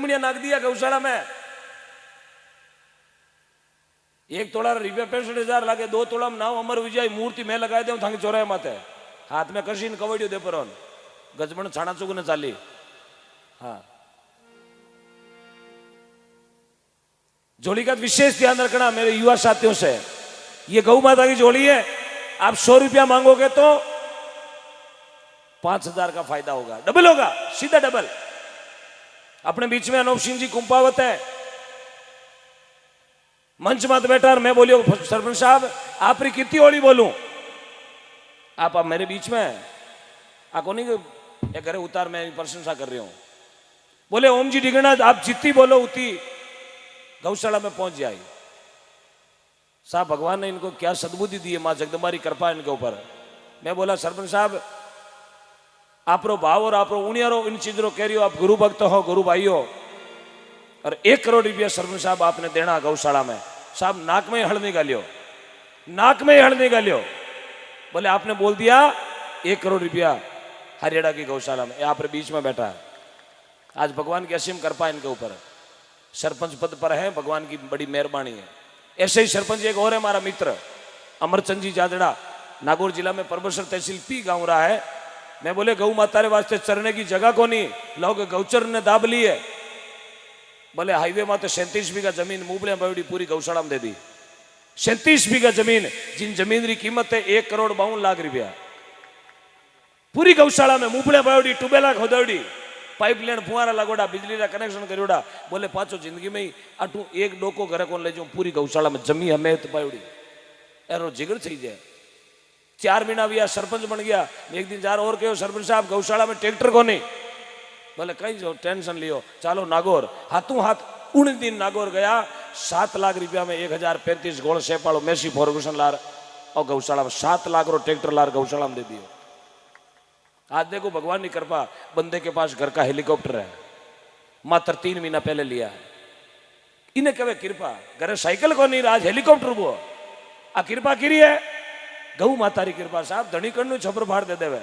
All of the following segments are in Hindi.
मुनिया नाक दिया गौशाला में। 1 तोड़ा रुपया 65,000 लागे। 2 तोड़ा में नाव अमर विजय मूर्ति मैं लगा दे थांगे चौराहे माथे हाथ में कशीन कवड़ियो दे पर गजबन छाना चुग ने चाली। हाँ, झोली का विशेष ध्यान रखना मेरे युवा साथियों से। ये गौ माता की झोली है, आप 100 रुपया मांगोगे तो 5,000 का फायदा होगा, डबल होगा, सीधा डबल। अपने बीच में अनूप सिंह जी कुंपावत है, मंच मत बैठा। मैं बोलियो सरपंच साहब आप री कितनी होली बोलूं, आप मेरे बीच में आपको नहीं करे उतार, मैं प्रशंसा कर रही हूं। बोले ओम जी डिगना आप जितनी बोलो उतनी गौशाला में पहुंच जाए। साहब भगवान ने इनको क्या सद्बुद्धि दी है, मां जगदम्बा की कृपा इनके ऊपर। मैं बोला सरपंच साहब आप रो भाव और आप रो उनियारो इन चीजों कह रही हो, आप गुरु भक्त हो, गुरु भाई हो, और 1 करोड़ रुपया सरपंच साहब आपने देना गौशाला में। साहब नाक में हड़ निकालियो, नाक में हड़ निकालियो। बोले आपने बोल दिया 1 करोड़ रुपया हरियाणा की गौशाला में, आप बीच में बैठा है। आज भगवान की असीम कृपा इनके ऊपर, सरपंच पद पर है, भगवान की बड़ी मेहरबानी है। ऐसे ही सरपंच एक और है हमारा मित्र अमरचंद जी जादड़ा, नागौर जिला में परबसर तहसील पी गांव रहा है। मैं बोले गौ माता रे वास्ते चरने की जगह को नहीं, लोग गौचर ने दाब ली है। बोले हाईवे में तो 37 बीघा जमीन मुबले बावड़ी पूरी गौशाला में दे दी। 37 बीघा जमीन, जिन जमीन की कीमत है 1,52,00,000 रुपया, पूरी गौशाला में मुबले बावड़ी टूबेला खोदौड़ी, पाइपलाइन फुआरा लगोड़ा, बिजली का कनेक्शन करोड़ा। बोले पाचो जिंदगी में ही अटू 1 डोको घर को ले जाऊं, पूरी गौशाला में जमी हमें तो पावड़ी एरो जिगर थी जाए। 4 महीना भी सरपंच बन गया। एक दिन जार और कहो सरपंच साहब गौशाला में ट्रैक्टर को नहीं। बोले कहीं जो टेंशन लियो, चालो नागौर। हाथों हाथ 19 दिन नागौर गया। 7 लाख रुपया में 1035 गोल सेपाड़ो मेसी फॉर्गूसन लार और गौशाला में 7 लाख रो ट्रैक्टर लार गौशाला में दे दियो। आज देखो भगवान की कृपा, बंदे के पास घर का हेलीकॉप्टर है, मात्र 3 महीना पहले लिया है। इन्हें कहे कृपा, घर साइकिल को नहीं, आज हेलीकॉप्टर वो आ कृपा करी है गौ माता री कृपा। साहब धनी कण छपर फाड़ दे देवे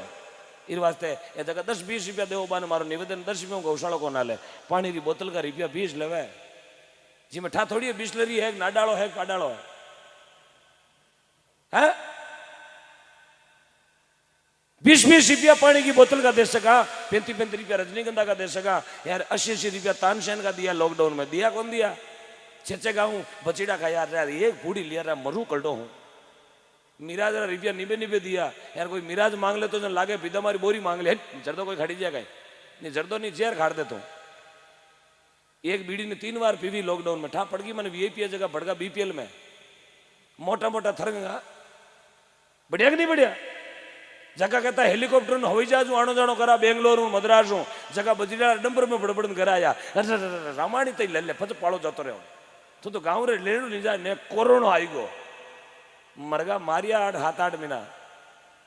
इन वास्ते ये जगह 10-20 रुपया देव बाने मारो निवेदन 10 रुपया गौशाला को ना ले। पानी की बोतल का रुपया 20 लेवे, जी में ठा थोड़ी है, बिस्लरी है, नाडालो है, काडालो है, 20-20 रुपया पानी की बोतल का दे सका, 35-35 रुपया रजनीगंधा का दे सका। यार 80-80 रुपया तानसेन का दिया लॉकडाउन में, दिया कौन दिया? छे गाँव बचीड़ा का यार एक बूढ़ी लिया रहा मरू कल्डो हूँ। मिराज रुपया निबे दिया यार, कोई मिराज मांग ले तो लागे पीता मारी बोरी मांग ले, जर्दो कोई खड़ी जाए नहीं, जर्दो नहीं चेयर खाड़ दे तो। एक बीड़ी ने 3 बार पीवी लॉकडाउन में, ठा पड़ गई मैंने वीआईपी जगह बढ़गा बीपीएल में, मोटा मोटा थरंगा बढ़िया कि नहीं बढ़िया। जगह कहता है हेलीकॉप्टर हवाई जहाज आनो जानो करा, बेंगलोर मद्रास जगह बजरा डंबर में बड़बड़ कराया रामायणी तई ले पच पाड़ो जातो रहो तो गाँव रे लेणु नहीं जाए ने कोरोना आई गो मरगा मारिया 7-8 महीना।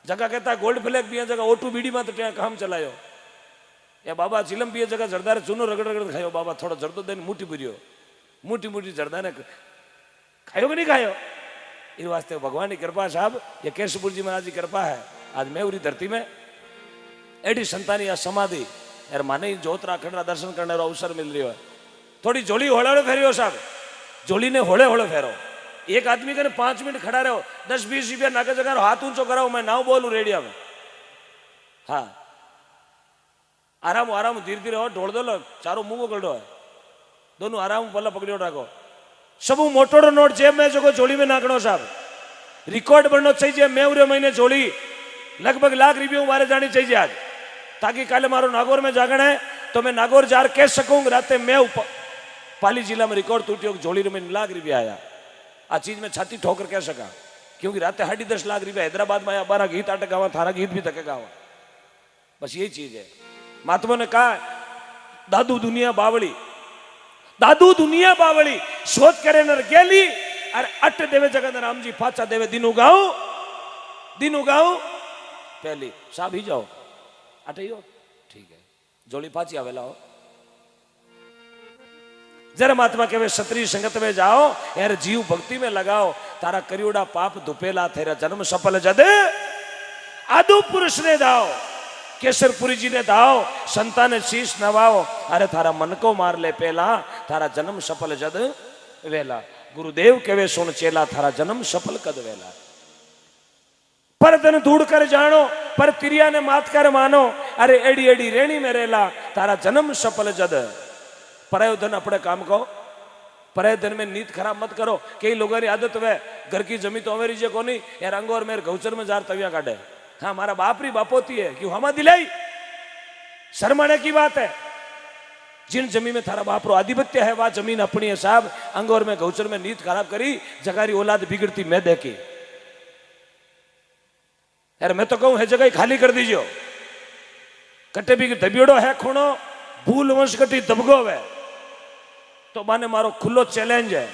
जगह कहता है गोल्ड फ्लैग पिया जगह ओटू बीड़ी में तो काम चलायो। या बाबा चिलम पिए जगह जरदा रे चूनो रगड़ रगड़ खायो, बाबा थोड़ा जरदो देने मुठी पुरियो, मुठी जरदा ने खायो कि नहीं खायो। इन वास्ते भगवान की कृपा साहब, ये केशपुर जी महाराज की कृपा है। आज मैं उरी धरती में एडी संतानी या समाधि यार माने जोत राखण दर्शन करने रो अवसर मिल रही है। थोड़ी झोली होले होले फेरियो साहब, झोली ने होले होले फेरो। एक आदमी के 5 मिनट खड़ा रहो, 10-20 रुपया नाका जगह हाथ ऊंचो कराओ, मैं नाव बोलूं रेडिया में। हाँ आराम आराम धीरे धीरे हो, ढोल दो चारों मुंह गलडो है, दोनों आराम पल्ला पकड़ियो राखो। सबू मोटोड़ो नोट जेब में जो झोली में नाकनो साहब, रिकॉर्ड बनना चाहिए। मैं उरे महीने झोली लगभग लाख रुपये मारे जानी चाहिए आज, ताकि काले मारो नागौर में जागरण है तो मैं नागौर जार कह सकूंगा राते मैं पाली जिला में रिकॉर्ड टूटियो झोली में लाख रुपया आया। आ चीज में छाती ठोकर कह सका, क्योंकि रात 10.5 लाख रुपया हैदराबाद में आया, 12 गीत आटे गावा, थारा गीत भी तके गावा। बस यही चीज है। महात्मा ने कहा दादू दुनिया बावली, दादू दुनिया बावली सोच करे नर गेली अरे अट देवे जगत राम जी फाचा देवे दिनु गाँव पहली साहब ही जाओ अटे हो ठीक है जोड़ी फाची आवेला हो। जरा महात्मा कहे क्षत्रिय संगत में जाओ यार, जीव भक्ति में लगाओ, तारा करियोड़ा पाप धुपेला, तेरा जन्म सफल जदे आदु पुरुष ने जाओ। केसरपुरी जी ने धाओ संता ने शीश नवाओ, अरे थारा मन को मार ले पहला, थारा जन्म सफल जद वेला। गुरुदेव केवे सुन चेला, थारा जन्म सफल कद वेला। पर धन ढूंढ कर जानो, पर तिरिया ने मात कर मानो, अरे एड़ी एड़ी रेणी में रेला, तारा जन्म सफल जद। परायो धन अपने काम को, पराये धन में नीत खराब मत करो। कई लोगों की आदत वे घर की जमी तो अमेरी जे कोनी यार, अंगो और मेरे गौचर में जार तविया काटे। हाँ मारा बाप री बापोती है, क्यों हमा दिलाई, शर्माने की बात है। जिन जमीन में थारा बाप रो आधिपत्य है, वह जमीन अपनी है साहब। अंगोर में गौचर में नीत खराब करी, जगारी औलाद बिगड़ती मैं देखी। यार मैं तो कहूं है जगह खाली कर दीजिए। कटे भी दबियोड़ो है खूणो, भूल वंश कटी दबगो है। तो माने मारो खुलो चैलेंज है,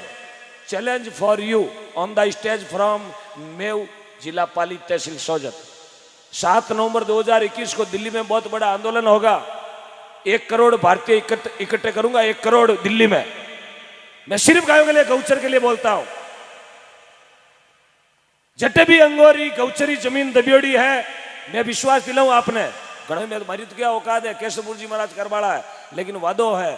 challenge for you on the stage from Meo जिला पाली तहसील सोजत। 7 नवंबर 2021 को दिल्ली में बहुत बड़ा आंदोलन होगा। 1 करोड़ भारतीय इकट्ठे करूंगा, 1 करोड़ दिल्ली में। मैं सिर्फ गायों के लिए, गौचर के लिए बोलता हूं। जटे भी अंगोरी गौचरी जमीन दबियोड़ी है, मैं विश्वास दिलाऊं आपने, घणे में मारी तो क्या औकात है, केशवपुर जी महाराज करवाड़ा है, लेकिन वादो है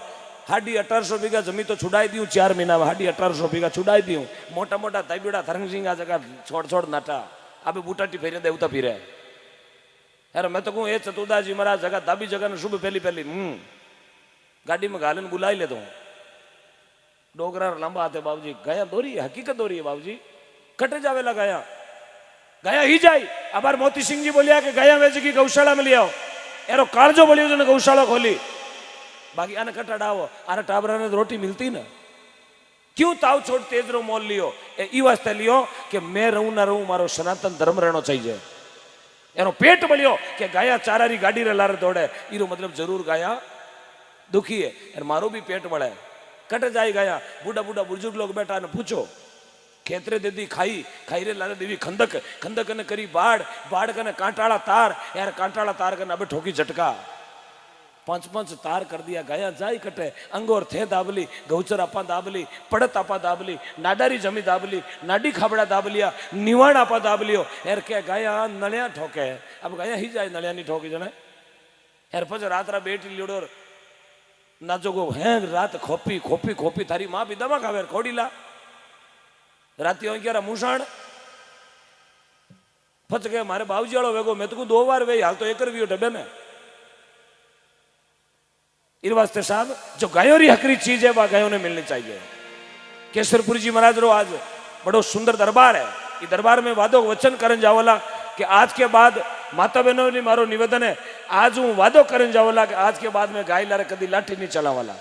1850 बीघा जमीन तो छुड़ाई दी 4 महीना में। 1850 बीघा छुड़ाई दी। मोटा मोटा दबियोड़ा धर्म सिंह आ जगह छोड़ छोड़ नाटा, अब बूटाटी फेरे देवता फिरे। यार मैं तो कहूँ ये चतुर्दास जी महाराज जगह दाबी जगह ने शुभ पहली पहली गाड़ी में गालन बुलाई ले दो। डोगरा लंबा आते बाबू जी, गया दोरी है, हकीकत दोरी है बाबू जी, कटे जावेला गया गया ही जाई। अबार मोती सिंह जी बोलिया कि गया वेच की गौशाला में लिया एरो कालजो बोलियो जो गौशाला खोली। बाकी आने कटा डावो, आने टाबरा ने रोटी मिलती ना, क्यों ताव छोड़ तेज रो मोल लियो? ई वास्ते लियो कि मैं रहूं ना रहूं, मारो सनातन धर्म रहना चाहिए। एनो पेट बलियो कि गाया चारारी गाड़ी रे लारे दौड़े, इरो मतलब जरूर गाया दुखी है। और मारो भी पेट बड़े, कट जाए गाया। बूढ़ा बूढ़ा बुजुर्ग लोग बैठा ने पूछो, खेतरे दे दी खाई, खाई रे लारे देवी खंदक, खंदक ने करी बाढ़, बाढ़ कने कांटाला तार, यार कांटाला तार कने अबे ठोकी झटका। 5-5 तार कर दिया, गाया जाई कटे। अंगोर थे दाबली, गौचर आपा दाबली, पड़त आपा दाबली, नाडारी जमी दाबली, नाडी खाबड़ा दाबलिया, निवाण आपा दाबलियो। यार क्या गाया नलिया ठोके, अब गाया ही जाए नलिया नहीं ठोकी जने। यार पछ रात रा बेटी लियोड़ो नाचोगो है, रात खोपी खोपी खोपी, थारी माँ भी दमा खावे खोड़ी ला। राती हो क्या मूसाण फच गए मारे बाबूजी वालों वेगो, मैं तो 2 बार वे हाल तो एक भी डब्बे में। इस वास्ते साहब जो गायों री हकरी चीज है वह गायों ने मिलनी चाहिए। केसरपुरी जी महाराज रो आज बड़ो सुंदर दरबार है। ये दरबार में वादो वचन करन जावला कि आज के बाद माता बहनों ने मारो निवेदन है, आज हूँ वादो करन जावला कि आज के बाद में गाय लारे कभी लाठी नहीं चलावाला।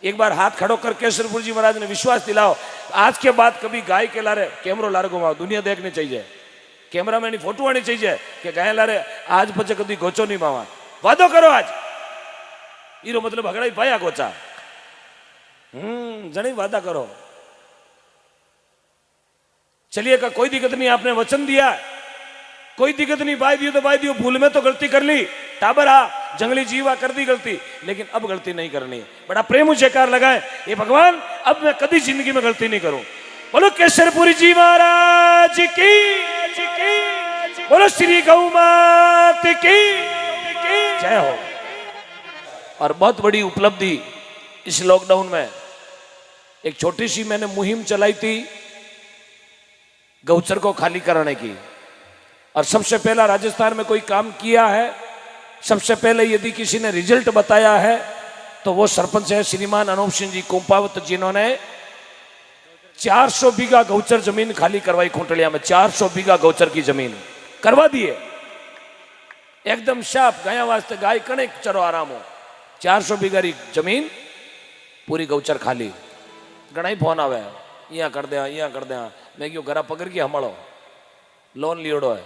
एक बार हाथ खड़ो कर केसरपुर जी महाराज ने विश्वास दिलाओ, आज के बाद कभी गाय के लारे कैमरो लारे घुमाओ, दुनिया देखनी चाहिए, कैमरा में फोटो आनी चाहिए कि गाय लारे आज पचे कभी गोचो नहीं मावा। वादो करो आज, इरो मतलब हगड़ा ही पाया गोचा। जनी वादा करो। चलिए का कोई दिक्कत नहीं, आपने वचन दिया, कोई दिक्कत नहीं, बाय दियो तो बाय दियो, भूल में तो गलती कर ली, टाबर आ जंगली जीवा कर दी गलती, लेकिन अब गलती नहीं करनी। बड़ा प्रेम जयकार लगाए, ये भगवान अब मैं कभी जिंदगी में गलती नहीं करूं। बोलो केसरपुरी जी महाराज की, बोलो श्री गौ मात की जय हो। और बहुत बड़ी उपलब्धि इस लॉकडाउन में एक छोटी सी मैंने मुहिम चलाई थी गौचर को खाली कराने की। और सबसे पहला राजस्थान में कोई काम किया है, सबसे पहले यदि किसी ने रिजल्ट बताया है तो वो सरपंच है श्रीमान अनूप सिंह जी कुंपावत, जिन्होंने 400 बीघा गौचर जमीन खाली करवाई खूंटलिया में। 400 बीघा गौचर की जमीन करवा दिए एकदम साफ, गाया वास्ते गाय कणे चरो आराम हो। 400 बीघा जमीन पूरी गौचर खाली। घना ही फोन आवे, यहाँ कर दे यहाँ कर दे। मैं क्यों घरा पकड़ के हमड़ो लोन लियोड़ो है।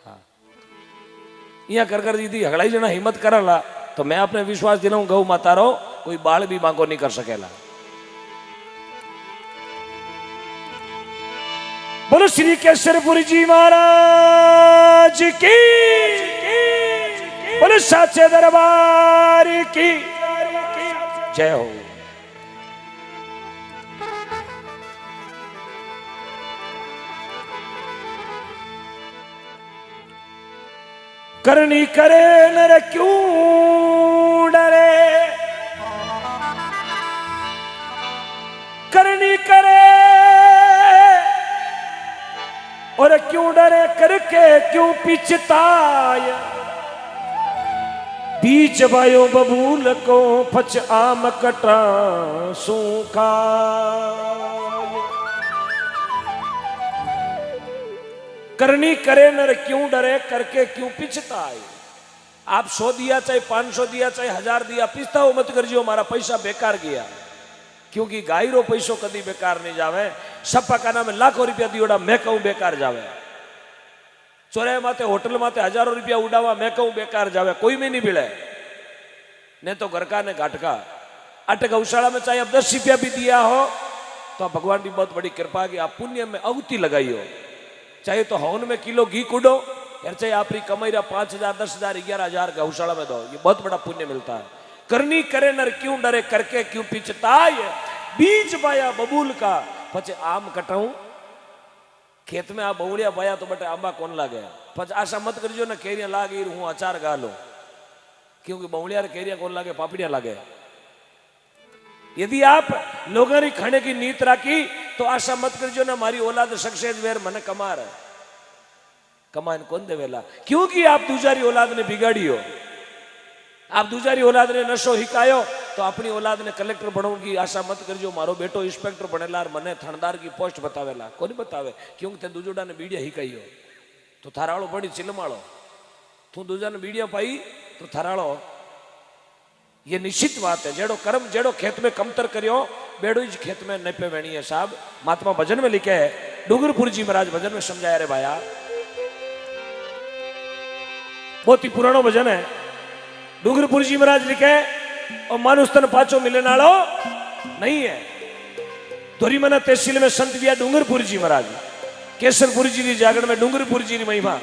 हाँ यहाँ कर दीदी हगड़ाई जना हिम्मत करला तो मैं अपने विश्वास दिलाऊं गौ माता रो कोई बाल भी मांगो नहीं कर सकेला। बोलो श्री केसरपुरी जी महाराज की, बोलो साचे दरबार की जय हो। करनी करे नर क्यों डरे, करनी करे और क्यों डरे करके क्यों पिछताय, बीच बायो बबूल को फच आम कटा सूखा। करनी करे नर क्यों डरे करके क्यों पिछताय। आप 100 दिया चाहे 500 दिया चाहे 1000 दिया, पिछताओ मत करजो मारा पैसा बेकार गया, क्योंकि गायरो पैसो कदी बेकार नहीं जावे। सप्पा का नाम लाखों रुपया दियोड़ा मैं कहूं बेकार जावे, चौराहे माते होटल माते हजारों रुपया उड़ावा मैं कहूं बेकार जावे, कोई में नहीं मिले। नहीं तो घर का ने घाट का अट गौशाला में चाहे आप 10 रुपया भी दिया हो तो भगवान की बहुत बड़ी कृपा की आप पुण्य में अवती लगाई हो। चाहे तो हवन में किलो घी कुडो यार, चाहे आपकी कमाई 5000 10,000 11,000 गौशाला में दो, ये बहुत बड़ा पुण्य मिलता है। करनी करे नर क्यों डरे करके क्यों पिछताय, बीज बाया बबूल का पचे आम कटाऊं। खेत में आप बबूलिया बाया तो बटे आंबा कौन लागे, पच आशा मत करजो ना केरिया लागे हूँ अचार गा लो, क्योंकि बबूलिया केरिया कौन लागे पापड़िया लागे। यदि आप लोगों की खाने की नीत राखी तो आशा मत करजो ना मारी औलाद सक्सेस वेर मने कमार कमान कौन देवेला, क्योंकि आप दूसरी औलाद ने बिगाड़ी हो, आप दूसरी औलाद ने नशो हिकायो तो अपनी औलाद ने कलेक्टर बनने की आशा मत करजो। मारो बेटो इंस्पेक्टर बनेला मने थानेदार की पोस्ट बतावेला, कोनी बतावे, क्योंकि ते दूजोड़ा ने बीड़िया हिकाई हो तो थाराड़ो बड़ी चिलमाड़ो, तू दूजा ने बीड़िया पाई तो थाराड़ो। ये निश्चित बात है, जेड़ो कर्म जेड़ो खेत में कमतर करियो बेड़ो ही खेत में नहीं पे वेणी है साहब। महात्मा भजन में लिखे है, डूंगरपुर जी महाराज भजन में समझाया रे भाया, बहुत ही पुरानो भजन है। डूंगरपुर जी महाराज लिखे और मानुष तन पाचो मिलने वालो नहीं है। धोरी मना तहसील में संत दिया डूंगरपुर जी महाराज, केसरपुर जी की जागरण में डूंगरपुर जी की महिमा।